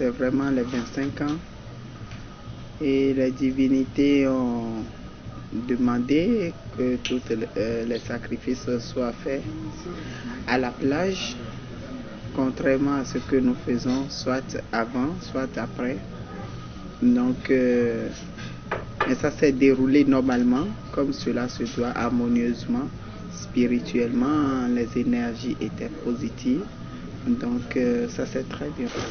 c'est vraiment les 25 ans. Et les divinités ont demandé que tous les sacrifices soient faits à la plage, contrairement à ce que nous faisons soit avant, soit après. Donc, et ça s'est déroulé normalement, comme cela se doit, harmonieusement, spirituellement, les énergies étaient positives. Donc, ça s'est très bien passé.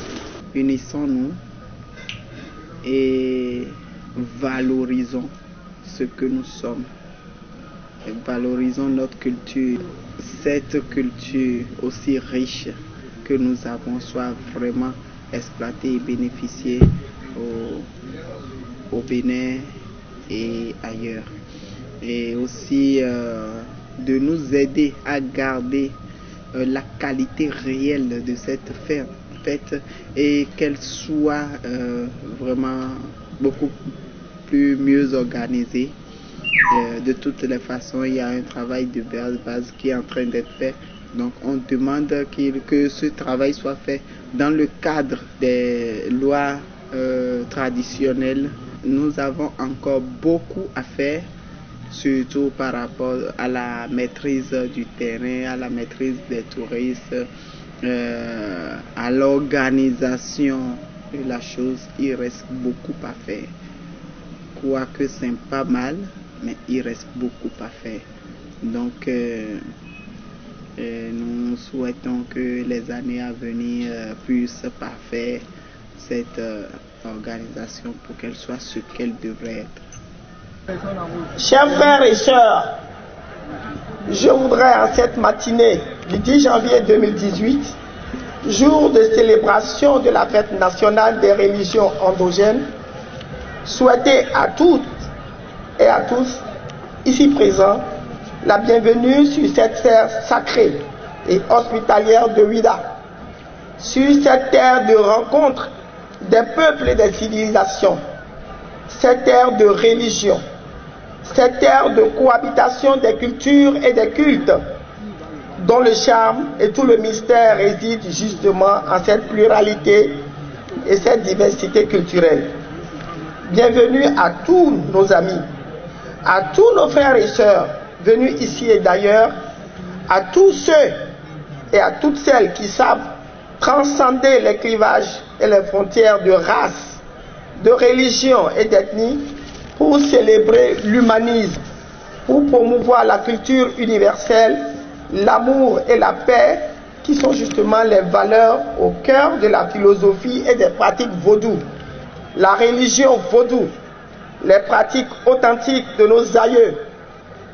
Unissons-nous et valorisons ce que nous sommes. Et valorisons notre culture. Cette culture aussi riche que nous avons soit vraiment exploitée et bénéficiée au Bénin et ailleurs. Et aussi de nous aider à garder la qualité réelle de cette fête et qu'elle soit vraiment beaucoup plus mieux organisée. De toutes les façons, il y a un travail de base qui est en train d'être fait. Donc on demande que ce travail soit fait dans le cadre des lois traditionnelles. Nous avons encore beaucoup à faire, surtout par rapport à la maîtrise du terrain, à la maîtrise des touristes, à l'organisation de la chose. Il reste beaucoup à faire. Quoique c'est pas mal, mais il reste beaucoup à faire. Donc, nous souhaitons que les années à venir puissent parfaire cette organisation pour qu'elle soit ce qu'elle devrait être. Chers frères et sœurs, je voudrais en cette matinée du 10 janvier 2018, jour de célébration de la fête nationale des religions endogènes, souhaiter à toutes et à tous ici présents la bienvenue sur cette terre sacrée et hospitalière de Ouidah, sur cette terre de rencontre des peuples et des civilisations, cette terre de religion, cette terre de cohabitation des cultures et des cultes, dont le charme et tout le mystère résident justement en cette pluralité et cette diversité culturelle. Bienvenue à tous nos amis, à tous nos frères et sœurs venus ici et d'ailleurs, à tous ceux et à toutes celles qui savent transcender les clivages et les frontières de race, de religion et d'ethnie pour célébrer l'humanisme, pour promouvoir la culture universelle, l'amour et la paix qui sont justement les valeurs au cœur de la philosophie et des pratiques vaudou. La religion vaudou, les pratiques authentiques de nos aïeux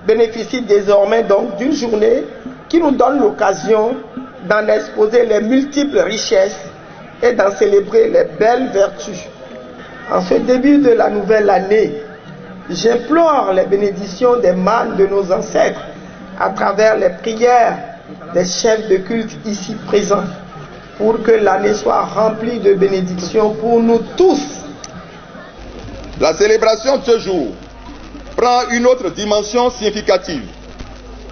bénéficient désormais donc d'une journée qui nous donne l'occasion d'en exposer les multiples richesses et d'en célébrer les belles vertus. En ce début de la nouvelle année, j'implore les bénédictions des mânes de nos ancêtres à travers les prières des chefs de culte ici présents pour que l'année soit remplie de bénédictions pour nous tous. La célébration de ce jour prend une autre dimension significative,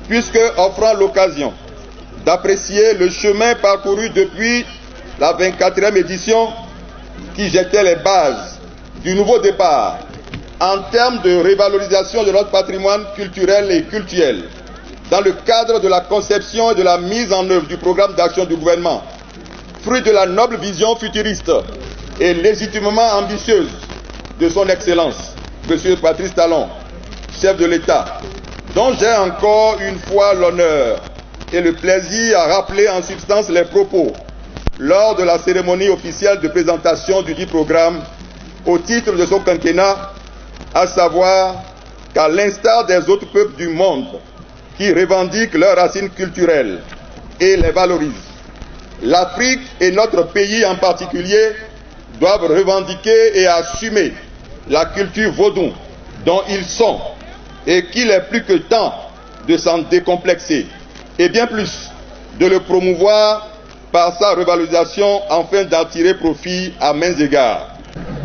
puisque offrant l'occasion d'apprécier le chemin parcouru depuis la 24e édition qui jetait les bases du nouveau départ en termes de révalorisation de notre patrimoine culturel et cultuel dans le cadre de la conception et de la mise en œuvre du programme d'action du gouvernement, fruit de la noble vision futuriste et légitimement ambitieuse de son Excellence, M. Patrice Talon, chef de l'État, dont j'ai encore une fois l'honneur et le plaisir à rappeler en substance les propos lors de la cérémonie officielle de présentation du dit programme au titre de son quinquennat, à savoir qu'à l'instar des autres peuples du monde qui revendiquent leurs racines culturelles et les valorisent, l'Afrique et notre pays en particulier doivent revendiquer et assumer la culture vaudou dont ils sont et qu'il est plus que temps de s'en décomplexer et bien plus de le promouvoir par sa revalorisation afin d'en tirer profit à mains égards.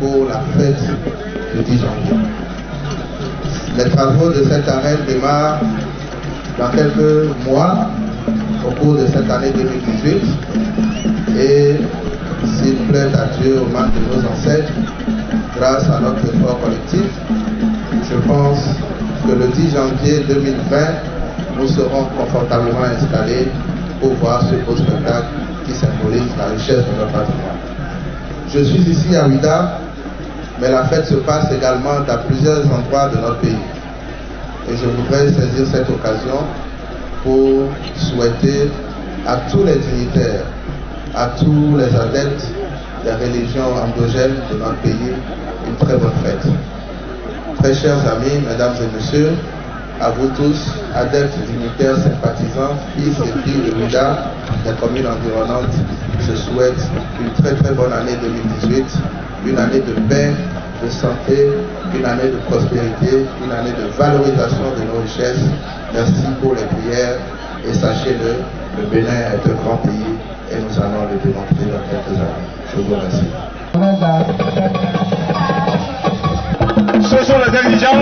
Pour la fête du 10 janvier. Les travaux de cette arène démarrent dans quelques mois au cours de cette année 2018 et s'il plaît à Dieu, aux mains de nos ancêtres, grâce à notre effort collectif, je pense que le 10 janvier 2020, nous serons confortablement installés pour voir ce beau spectacle qui symbolise la richesse de notre patrimoine. Je suis ici à Ouidah, mais la fête se passe également dans plusieurs endroits de notre pays. Et je voudrais saisir cette occasion pour souhaiter à tous les dignitaires, à tous les adeptes des religions endogènes de notre pays, une très bonne fête. Très chers amis, mesdames et messieurs, à vous tous, adeptes, dignitaires, sympathisants, fils et filles de Ouidah, des communes environnantes, je souhaite une très très bonne année 2018, une année de paix, de santé, une année de prospérité, une année de valorisation de nos richesses. Merci pour les prières et sachez-le, le Bénin est un grand pays et nous allons le démontrer dans quelques années. Je vous remercie. Ce sont les indigents